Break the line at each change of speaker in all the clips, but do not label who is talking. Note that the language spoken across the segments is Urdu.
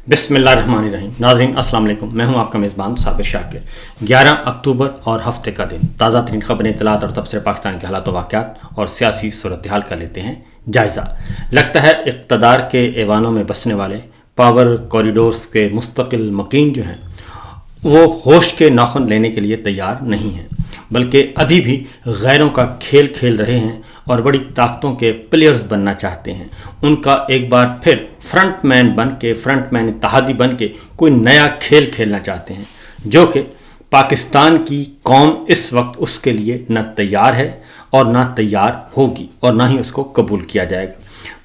بسم اللہ الرحمن الرحیم۔ ناظرین السلام علیکم، میں ہوں آپ کا میزبان صابر شاکر۔ 11 اکتوبر اور ہفتے کا دن، تازہ ترین خبریں، اطلاعات اور تبصرے پاکستان کے حالات و واقعات اور سیاسی صورتحال کا لیتے ہیں جائزہ۔ لگتا ہے اقتدار کے ایوانوں میں بسنے والے پاور کوریڈورز کے مستقل مکین جو ہیں وہ ہوش کے ناخن لینے کے لیے تیار نہیں ہیں، بلکہ ابھی بھی غیروں کا کھیل کھیل رہے ہیں اور بڑی طاقتوں کے پلیئرز بننا چاہتے ہیں۔ ان کا ایک بار پھر فرنٹ مین اتحادی بن کے کوئی نیا کھیل کھیلنا چاہتے ہیں، جو کہ پاکستان کی قوم اس وقت اس کے لیے نہ تیار ہے اور نہ تیار ہوگی اور نہ ہی اس کو قبول کیا جائے گا۔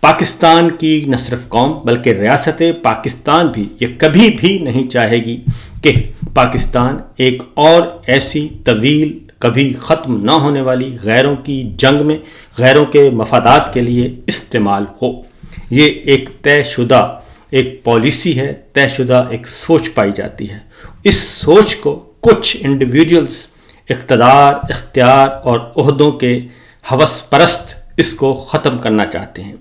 پاکستان کی نہ صرف قوم بلکہ ریاست پاکستان بھی یہ کبھی بھی نہیں چاہے گی کہ پاکستان ایک اور ایسی طویل کبھی ختم نہ ہونے والی غیروں کی جنگ میں غیروں کے مفادات کے لیے استعمال ہو۔ یہ ایک طے شدہ ایک پالیسی ہے، طے شدہ ایک سوچ پائی جاتی ہے۔ اس سوچ کو کچھ انڈیویجولز اقتدار، اختیار اور عہدوں کے ہوس پرست اس کو ختم کرنا چاہتے ہیں،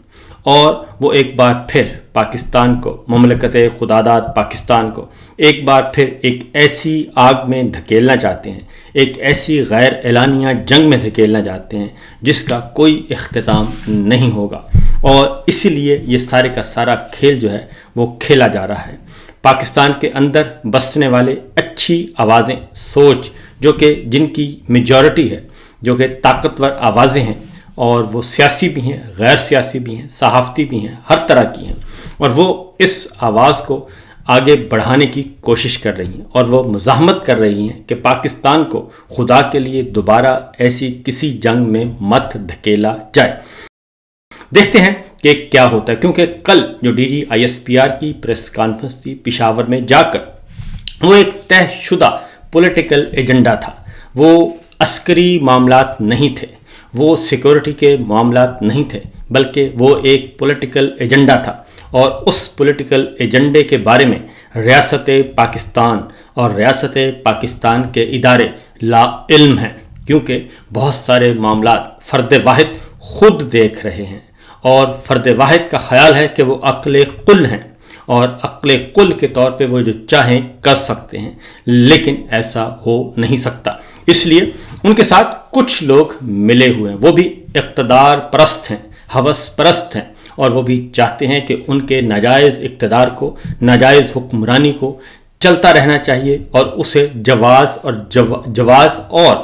اور وہ ایک بار پھر پاکستان کو، مملکت خداداد پاکستان کو ایک بار پھر ایک ایسی آگ میں دھکیلنا چاہتے ہیں، ایک ایسی غیر اعلانیہ جنگ میں دھکیلنا چاہتے ہیں جس کا کوئی اختتام نہیں ہوگا، اور اسی لیے یہ سارے کا سارا کھیل جو ہے وہ کھیلا جا رہا ہے۔ پاکستان کے اندر بسنے والے اچھی آوازیں، سوچ، جو کہ جن کی میجورٹی ہے، جو کہ طاقتور آوازیں ہیں، اور وہ سیاسی بھی ہیں، غیر سیاسی بھی ہیں، صحافتی بھی ہیں، ہر طرح کی ہیں، اور وہ اس آواز کو آگے بڑھانے کی کوشش کر رہی ہیں، اور وہ مزاحمت کر رہی ہیں کہ پاکستان کو خدا کے لیے دوبارہ ایسی کسی جنگ میں مت دھکیلا جائے۔ دیکھتے ہیں کہ کیا ہوتا ہے، کیونکہ کل جو D G I S P R کی پریس کانفرنس تھی پشاور میں جا کر، وہ ایک طے شدہ پولیٹیکل ایجنڈا تھا۔ وہ عسکری معاملات نہیں تھے، وہ سیکورٹی کے معاملات نہیں تھے، بلکہ وہ ایک پولیٹیکل ایجنڈا تھا، اور اس پولیٹیکل ایجنڈے کے بارے میں ریاست پاکستان اور ریاست پاکستان کے ادارے لا علم ہیں، کیونکہ بہت سارے معاملات فرد واحد خود دیکھ رہے ہیں، اور فرد واحد کا خیال ہے کہ وہ عقل قل ہیں، اور عقل قل کے طور پہ وہ جو چاہیں کر سکتے ہیں، لیکن ایسا ہو نہیں سکتا۔ اس لیے ان کے ساتھ کچھ لوگ ملے ہوئے ہیں، وہ بھی اقتدار پرست ہیں، ہوس پرست ہیں، اور وہ بھی چاہتے ہیں کہ ان کے ناجائز اقتدار کو، ناجائز حکمرانی کو چلتا رہنا چاہیے، اور اسے جواز اور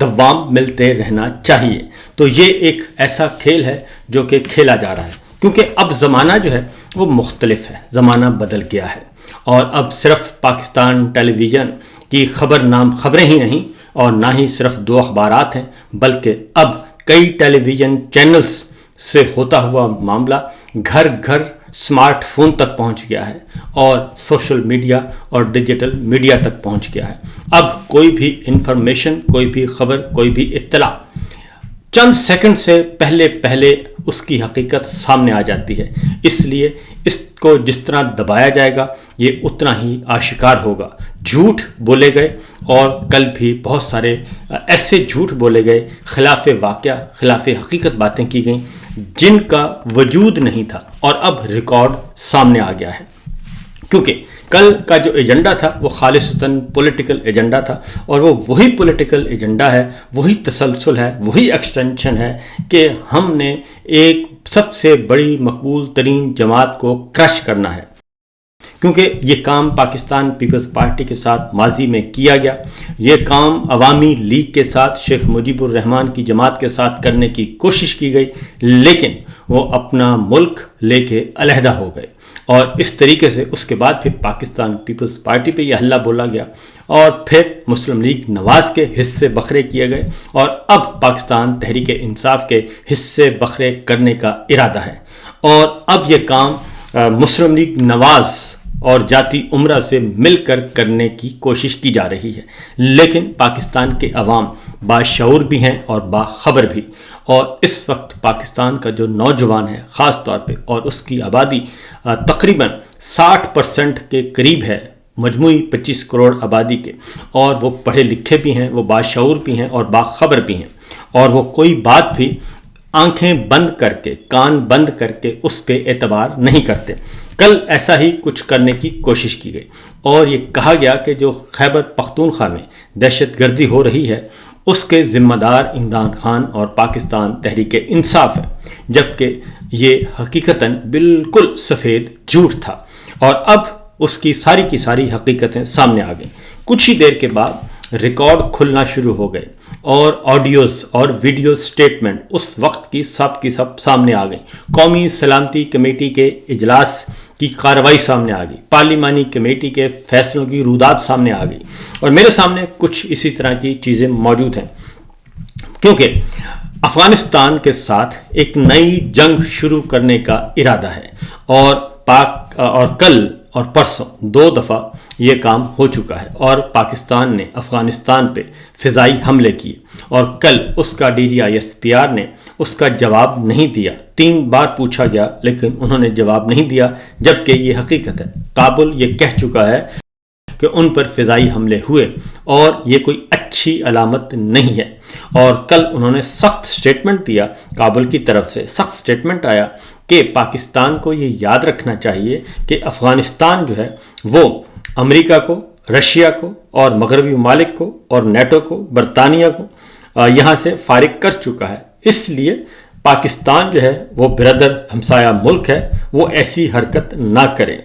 دوام ملتے رہنا چاہیے۔ تو یہ ایک ایسا کھیل ہے جو کہ کھیلا جا رہا ہے، کیونکہ اب زمانہ جو ہے وہ مختلف ہے، زمانہ بدل گیا ہے، اور اب صرف پاکستان ٹیلی ویژن کی خبریں ہی نہیں، اور نہ ہی صرف 2 اخبارات ہیں، بلکہ اب کئی ٹیلی ویژن چینلز سے ہوتا ہوا معاملہ گھر گھر سمارٹ فون تک پہنچ گیا ہے، اور سوشل میڈیا اور ڈیجیٹل میڈیا تک پہنچ گیا ہے۔ اب کوئی بھی انفارمیشن، کوئی بھی خبر، کوئی بھی اطلاع چند سیکنڈ سے پہلے اس کی حقیقت سامنے آ جاتی ہے۔ اس لیے اس کو جس طرح دبایا جائے گا یہ اتنا ہی آشکار ہوگا۔ جھوٹ بولے گئے، اور کل بھی بہت سارے ایسے جھوٹ بولے گئے، خلاف واقعہ، خلاف حقیقت باتیں کی گئیں جن کا وجود نہیں تھا، اور اب ریکارڈ سامنے آ گیا ہے، کیونکہ کل کا جو ایجنڈا تھا وہ خالصتاً پولیٹیکل ایجنڈا تھا، اور وہ وہی پولیٹیکل ایجنڈا ہے، وہی تسلسل ہے، وہی ایکسٹینشن ہے کہ ہم نے ایک سب سے بڑی مقبول ترین جماعت کو کرش کرنا ہے، کیونکہ یہ کام پاکستان پیپلز پارٹی کے ساتھ ماضی میں کیا گیا، یہ کام عوامی لیگ کے ساتھ شیخ مجیب الرحمان کی جماعت کے ساتھ کرنے کی کوشش کی گئی، لیکن وہ اپنا ملک لے کے علیحدہ ہو گئے، اور اس طریقے سے اس کے بعد پھر پاکستان پیپلز پارٹی پہ یہ حملہ بولا گیا، اور پھر مسلم لیگ نواز کے حصے بکھرے کیے گئے، اور اب پاکستان تحریک انصاف کے حصے بکھرے کرنے کا ارادہ ہے، اور اب یہ کام مسلم لیگ نواز اور جاتی عمرہ سے مل کر کرنے کی کوشش کی جا رہی ہے، لیکن پاکستان کے عوام باشعور بھی ہیں اور باخبر بھی، اور اس وقت پاکستان کا جو نوجوان ہے خاص طور پہ، اور اس کی آبادی تقریباً 60% کے قریب ہے، مجموعی 25 کروڑ آبادی کے، اور وہ پڑھے لکھے بھی ہیں، وہ باشعور بھی ہیں اور باخبر بھی ہیں، اور وہ کوئی بات بھی آنکھیں بند کر کے، کان بند کر کے اس پہ اعتبار نہیں کرتے، کل ایسا ہی کچھ کرنے کی کوشش کی گئی اور یہ کہا گیا کہ جو خیبر پختونخوا میں دہشت گردی ہو رہی ہے اس کے ذمہ دار عمران خان اور پاکستان تحریک انصاف ہے، جبکہ یہ حقیقتاً بالکل سفید جھوٹ تھا اور اب اس کی ساری حقیقتیں سامنے آ گئیں۔ کچھ ہی دیر کے بعد ریکارڈ کھلنا شروع ہو گئے اور آڈیوز اور ویڈیو سٹیٹمنٹ اس وقت کی سب سامنے آ گئیں۔ قومی سلامتی کمیٹی کے اجلاس کی کارروائی سامنے آ گئی، پارلیمانی کمیٹی کے فیصلوں کی رودات سامنے آ گئی، اور میرے سامنے کچھ اسی طرح کی چیزیں موجود ہیں، کیونکہ افغانستان کے ساتھ ایک نئی جنگ شروع کرنے کا ارادہ ہے اور کل اور پرسوں 2 دفعہ یہ کام ہو چکا ہے اور پاکستان نے افغانستان پہ فضائی حملے کیے اور کل اس کا DDISPR نے اس کا جواب نہیں دیا۔ 3 بار پوچھا گیا لیکن انہوں نے جواب نہیں دیا، جبکہ یہ حقیقت ہے۔ کابل یہ کہہ چکا ہے کہ ان پر فضائی حملے ہوئے اور یہ کوئی اچھی علامت نہیں ہے، اور کل انہوں نے سخت سٹیٹمنٹ دیا، کابل کی طرف سے سخت سٹیٹمنٹ آیا کہ پاکستان کو یہ یاد رکھنا چاہیے کہ افغانستان جو ہے وہ امریکہ کو، رشیا کو اور مغربی ممالک کو اور نیٹو کو، برطانیہ کو یہاں سے فارغ کر چکا ہے، اس لیے پاکستان جو ہے وہ برادر ہمسایہ ملک ہے، وہ ایسی حرکت نہ کرے۔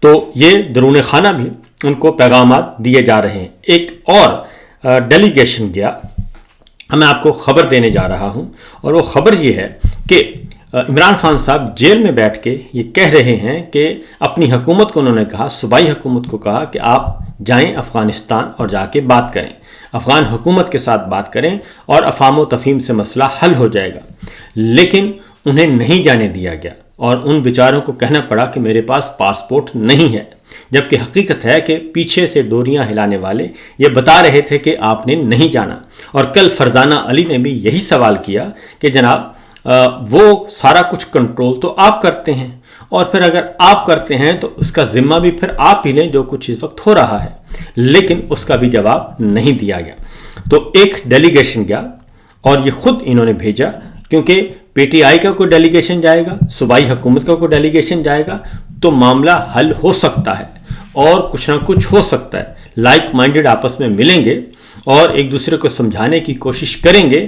تو یہ درون خانہ بھی ان کو پیغامات دیے جا رہے ہیں۔ ایک اور ڈیلیگیشن گیا، میں آپ کو خبر دینے جا رہا ہوں، اور وہ خبر یہ ہے کہ عمران خان صاحب جیل میں بیٹھ کے یہ کہہ رہے ہیں کہ اپنی حکومت کو انہوں نے کہا، صوبائی حکومت کو کہا کہ آپ جائیں افغانستان اور جا کے بات کریں، افغان حکومت کے ساتھ بات کریں اور افہام و تفہیم سے مسئلہ حل ہو جائے گا، لیکن انہیں نہیں جانے دیا گیا اور ان بیچاروں کو کہنا پڑا کہ میرے پاس پاسپورٹ نہیں ہے، جبکہ حقیقت ہے کہ پیچھے سے ڈوریاں ہلانے والے یہ بتا رہے تھے کہ آپ نے نہیں جانا۔ اور کل فرزانہ علی نے بھی یہی سوال کیا کہ جناب وہ سارا کچھ کنٹرول تو آپ کرتے ہیں، اور پھر اگر آپ کرتے ہیں تو اس کا ذمہ بھی پھر آپ ہی لیں جو کچھ اس وقت ہو رہا ہے، لیکن اس کا بھی جواب نہیں دیا گیا۔ تو ایک ڈیلیگیشن گیا اور یہ خود انہوں نے بھیجا، کیونکہ PTI کا کوئی ڈیلیگیشن جائے گا، صوبائی حکومت کا کوئی ڈیلیگیشن جائے گا تو معاملہ حل ہو سکتا ہے اور کچھ نہ کچھ ہو سکتا ہے، لائک مائنڈڈ آپس میں ملیں گے اور ایک دوسرے کو سمجھانے کی کوشش کریں گے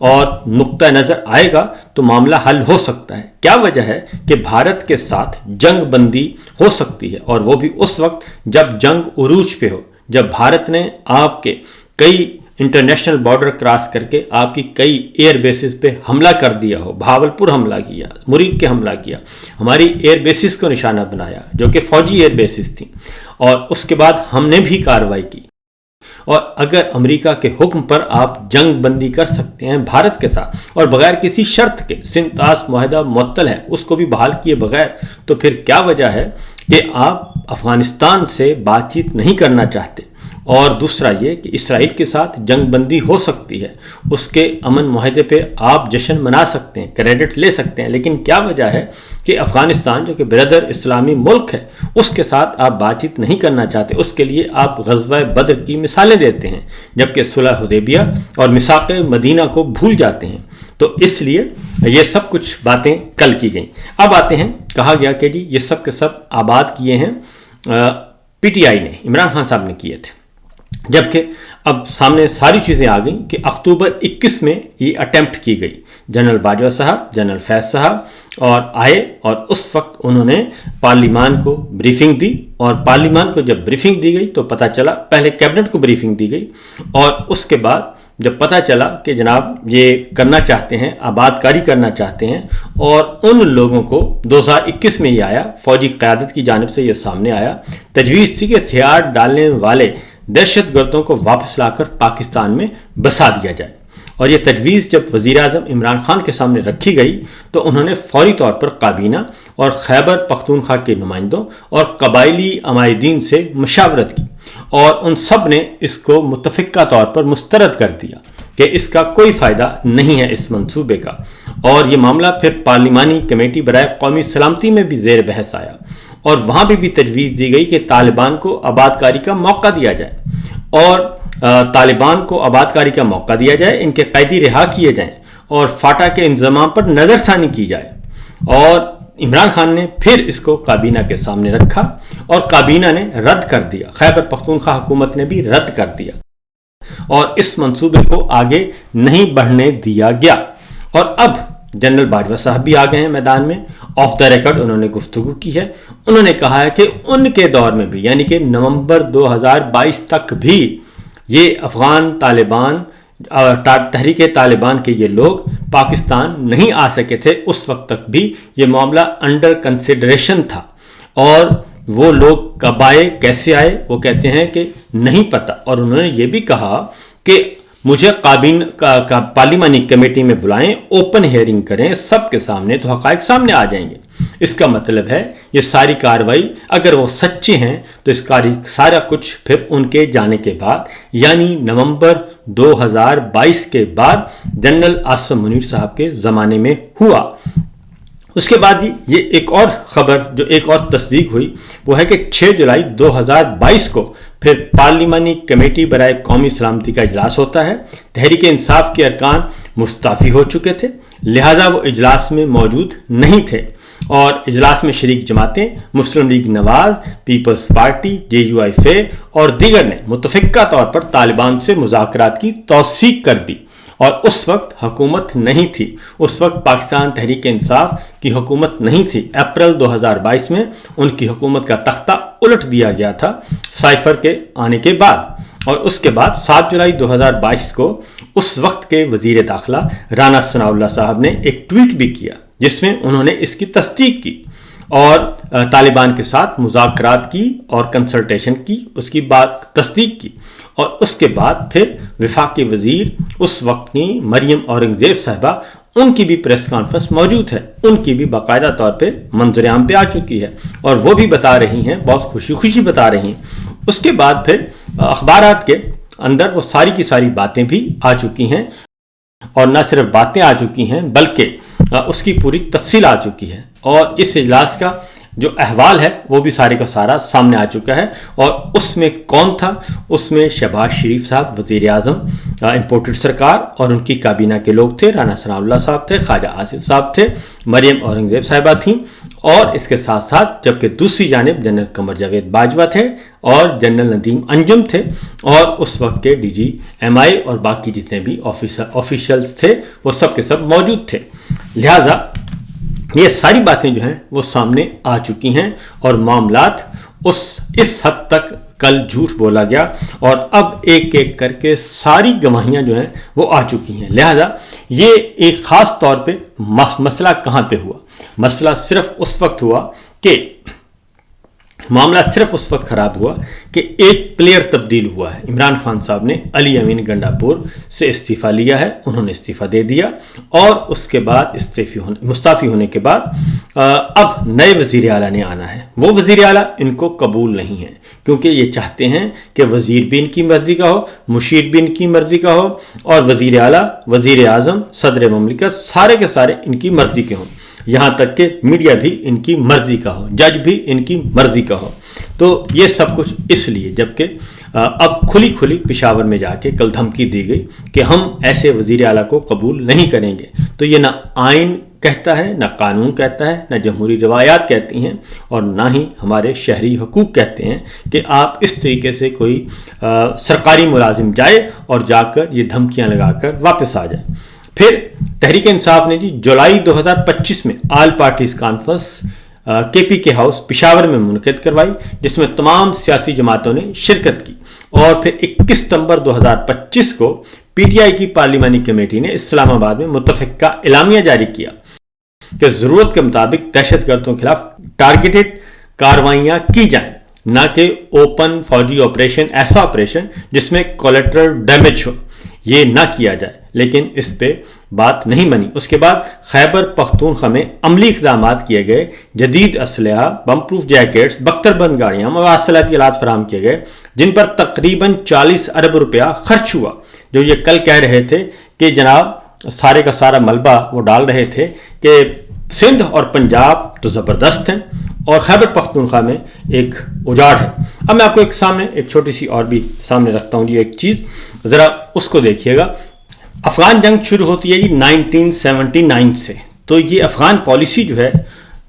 اور نقطہ نظر آئے گا تو معاملہ حل ہو سکتا ہے۔ کیا وجہ ہے کہ بھارت کے ساتھ جنگ بندی ہو سکتی ہے، اور وہ بھی اس وقت جب جنگ عروج پہ ہو، جب بھارت نے آپ کے کئی انٹرنیشنل بارڈر کراس کر کے آپ کی کئی ایئر بیسز پہ حملہ کر دیا ہو، بھاولپور حملہ کیا، مرید کے حملہ کیا، ہماری ایئر بیسز کو نشانہ بنایا جو کہ فوجی ایئر بیسز تھیں، اور اس کے بعد ہم نے بھی کارروائی کی۔ اور اگر امریکہ کے حکم پر آپ جنگ بندی کر سکتے ہیں بھارت کے ساتھ اور بغیر کسی شرط کے، سنتاس معاہدہ معطل ہے اس کو بھی بحال کیے بغیر، تو پھر کیا وجہ ہے کہ آپ افغانستان سے بات چیت نہیں کرنا چاہتے؟ اور دوسرا یہ کہ اسرائیل کے ساتھ جنگ بندی ہو سکتی ہے، اس کے امن معاہدے پہ آپ جشن منا سکتے ہیں، کریڈٹ لے سکتے ہیں، لیکن کیا وجہ ہے کہ افغانستان جو کہ برادر اسلامی ملک ہے اس کے ساتھ آپ بات چیت نہیں کرنا چاہتے؟ اس کے لیے آپ غزوہ بدر کی مثالیں دیتے ہیں، جبکہ صلح حدیبیہ اور میثاق مدینہ کو بھول جاتے ہیں۔ تو اس لیے یہ سب کچھ باتیں کل کی گئیں۔ اب آتے ہیں، کہا گیا کہ جی یہ سب کے سب آباد کیے ہیں PTI نے، عمران خان صاحب نے کیے تھے، جبکہ اب سامنے ساری چیزیں آ گئیں کہ اکتوبر 21 میں یہ اٹیمپٹ کی گئی۔ جنرل باجوہ صاحب، جنرل فیض صاحب اور آئے، اور اس وقت انہوں نے پارلیمان کو بریفنگ دی، اور پارلیمان کو جب بریفنگ دی گئی تو پتہ چلا، پہلے کیبنٹ کو بریفنگ دی گئی اور اس کے بعد جب پتہ چلا کہ جناب یہ کرنا چاہتے ہیں، آباد کاری کرنا چاہتے ہیں، اور ان لوگوں کو 2021 میں یہ آیا، فوجی قیادت کی جانب سے یہ سامنے آیا، تجویز تھی کہ ہتھیار ڈالنے والے دہشت گردوں کو واپس لا کر پاکستان میں بسا دیا جائے۔ اور یہ تجویز جب وزیر اعظم عمران خان کے سامنے رکھی گئی تو انہوں نے فوری طور پر کابینہ اور خیبر پختونخوا کے نمائندوں اور قبائلی عمائدین سے مشاورت کی، اور ان سب نے اس کو متفقہ طور پر مسترد کر دیا کہ اس کا کوئی فائدہ نہیں ہے اس منصوبے کا، اور یہ معاملہ پھر پارلیمانی کمیٹی برائے قومی سلامتی میں بھی زیر بحث آیا، اور وہاں بھی تجویز دی گئی کہ طالبان کو آباد کاری کا موقع دیا جائے، اور طالبان کو آباد کاری کا موقع دیا جائے، ان کے قیدی رہا کیے جائیں، اور فاٹا کے انضمام پر نظر ثانی کی جائے، اور عمران خان نے پھر اس کو کابینہ کے سامنے رکھا اور کابینہ نے رد کر دیا، خیبر پختونخوا حکومت نے بھی رد کر دیا اور اس منصوبے کو آگے نہیں بڑھنے دیا گیا۔ اور اب جنرل باجوہ صاحب بھی آ گئے ہیں میدان میں، آف دا ریکارڈ انہوں نے گفتگو کی ہے۔ انہوں نے کہا ہے کہ ان کے دور میں بھی، یعنی کہ نومبر 2022 تک بھی یہ افغان طالبان تحریک طالبان کے یہ لوگ پاکستان نہیں آ سکے تھے، اس وقت تک بھی یہ معاملہ انڈر کنسیڈریشن تھا۔ اور وہ لوگ کب آئے، کیسے آئے، وہ کہتے ہیں کہ نہیں پتہ۔ اور انہوں نے یہ بھی کہا کہ مجھے پارلیمانی کمیٹی میں بلائیں، اوپن ہیئرنگ کریں سب کے سامنے، تو حقائق سامنے آ جائیں گے۔ اس کا مطلب ہے یہ ساری کارروائی اگر وہ سچے ہیں تو اس سارا کچھ پھر ان کے جانے کے بعد، یعنی نومبر 2022 کے بعد جنرل عاصم منیر صاحب کے زمانے میں ہوا۔ اس کے بعد یہ ایک اور خبر جو ایک اور تصدیق ہوئی وہ ہے کہ 6 جولائی 2022 کو پھر پارلیمانی کمیٹی برائے قومی سلامتی کا اجلاس ہوتا ہے۔ تحریک انصاف کے ارکان مستعفی ہو چکے تھے، لہذا وہ اجلاس میں موجود نہیں تھے، اور اجلاس میں شریک جماعتیں مسلم لیگ نواز، پیپلز پارٹی، JUIF اور دیگر نے متفقہ طور پر طالبان سے مذاکرات کی توثیق کر دی۔ اور اس وقت حکومت نہیں تھی، اس وقت پاکستان تحریک انصاف کی حکومت نہیں تھی۔ اپریل 2022 میں ان کی حکومت کا تختہ الٹ دیا گیا تھا سائفر کے آنے کے بعد۔ اور اس کے بعد 7 جولائی 2022 کو اس وقت کے وزیر داخلہ رانا ثناء اللہ صاحب نے ایک ٹویٹ بھی کیا جس میں انہوں نے اس کی تصدیق کی اور طالبان کے ساتھ مذاکرات کی اور کنسلٹیشن کی، اس کی بات تصدیق کی۔ اور اس کے بعد پھر وفاقی وزیر اس وقت کی مریم اورنگزیب صاحبہ، ان کی بھی پریس کانفرنس موجود ہے، ان کی بھی باقاعدہ طور پہ منظر عام پہ آ چکی ہے اور وہ بھی بتا رہی ہیں، بہت خوشی خوشی بتا رہی ہیں۔ اس کے بعد پھر اخبارات کے اندر وہ ساری کی ساری باتیں بھی آ چکی ہیں، اور نہ صرف باتیں آ چکی ہیں بلکہ اس کی پوری تفصیل آ چکی ہے، اور اس اجلاس کا جو احوال ہے وہ بھی سارے کا سارا سامنے آ چکا ہے۔ اور اس میں کون تھا؟ اس میں شہباز شریف صاحب وزیر اعظم، امپورٹڈ سرکار اور ان کی کابینہ کے لوگ تھے، رانا ثناء اللہ صاحب تھے، خواجہ آصف صاحب تھے، مریم اورنگزیب صاحبہ تھیں، اور اس کے ساتھ ساتھ جبکہ دوسری جانب جنرل قمر جاوید باجوہ تھے اور جنرل ندیم انجم تھے، اور اس وقت کے DGMI اور باقی جتنے بھی آفیشلز تھے وہ سب کے سب موجود تھے۔ لہٰذا یہ ساری باتیں جو ہیں وہ سامنے آ چکی ہیں، اور معاملات اس حد تک کل جھوٹ بولا گیا، اور اب ایک ایک کر کے ساری گواہیاں جو ہیں وہ آ چکی ہیں۔ لہذا یہ ایک خاص طور پہ مسئلہ کہاں پہ ہوا؟ مسئلہ صرف اس وقت ہوا کہ معاملہ صرف اس وقت خراب ہوا کہ ایک پلیئر تبدیل ہوا ہے۔ عمران خان صاحب نے علی امین گنڈا پور سے استعفیٰ لیا ہے، انہوں نے استعفیٰ دے دیا، اور اس کے بعد مستعفی ہونے کے بعد اب نئے وزیر اعلیٰ نے آنا ہے۔ وہ وزیر اعلیٰ ان کو قبول نہیں ہے، کیونکہ یہ چاہتے ہیں کہ وزیر بھی ان کی مرضی کا ہو، مشیر بھی ان کی مرضی کا ہو، اور وزیر اعلیٰ، وزیر اعظم، صدر مملکت سارے کے سارے ان کی مرضی کے ہوں، یہاں تک کہ میڈیا بھی ان کی مرضی کا ہو، جج بھی ان کی مرضی کا ہو۔ تو یہ سب کچھ اس لیے، جبکہ اب کھلی پشاور میں جا کے کل دھمکی دی گئی کہ ہم ایسے وزیر اعلیٰ کو قبول نہیں کریں گے۔ تو یہ نہ آئین کہتا ہے، نہ قانون کہتا ہے، نہ جمہوری روایات کہتی ہیں، اور نہ ہی ہمارے شہری حقوق کہتے ہیں کہ آپ اس طریقے سے کوئی سرکاری ملازم جائے اور جا کر یہ دھمکیاں لگا کر واپس آ جائے۔ پھر تحریک انصاف نے جولائی 2025 میں all parties conference KPK house Peshawar میں منعقد کروائی، جس میں تمام سیاسی جماعتوں نے شرکت کی، اور پھر 21 ستمبر 2025 کو PTI کی پارلیمانی کمیٹی نے اسلام آباد میں متفقہ اعلامیہ جاری کیا کہ ضرورت کے مطابق دہشت گردوں کے خلاف ٹارگیٹڈ کاروائیاں کی جائیں، نہ کہ اوپن فوجی آپریشن، ایسا آپریشن جس میں کولیٹرل ڈیمیج ہو، یہ نہ کیا جائے، لیکن اس پہ بات نہیں بنی۔ اس کے بعد خیبر پختونخوا میں عملی اقدامات کیے گئے، جدید اسلحہ، بم پروف جیکٹس، بختر بند گاڑیاں، مواصلاتی آلات فراہم کیے گئے، جن پر تقریباً 40 ارب روپیہ خرچ ہوا۔ جو یہ کل کہہ رہے تھے کہ جناب سارے کا سارا ملبہ وہ ڈال رہے تھے کہ سندھ اور پنجاب تو زبردست ہیں اور خیبر پختونخوا میں ایک اجاڑ ہے۔ اب میں آپ کو ایک چھوٹی سی اور بھی سامنے رکھتا ہوں، ایک چیز ذرا اس کو دیکھیے گا۔ افغان جنگ شروع ہوتی ہے 1979 سے، تو یہ افغان پالیسی جو ہے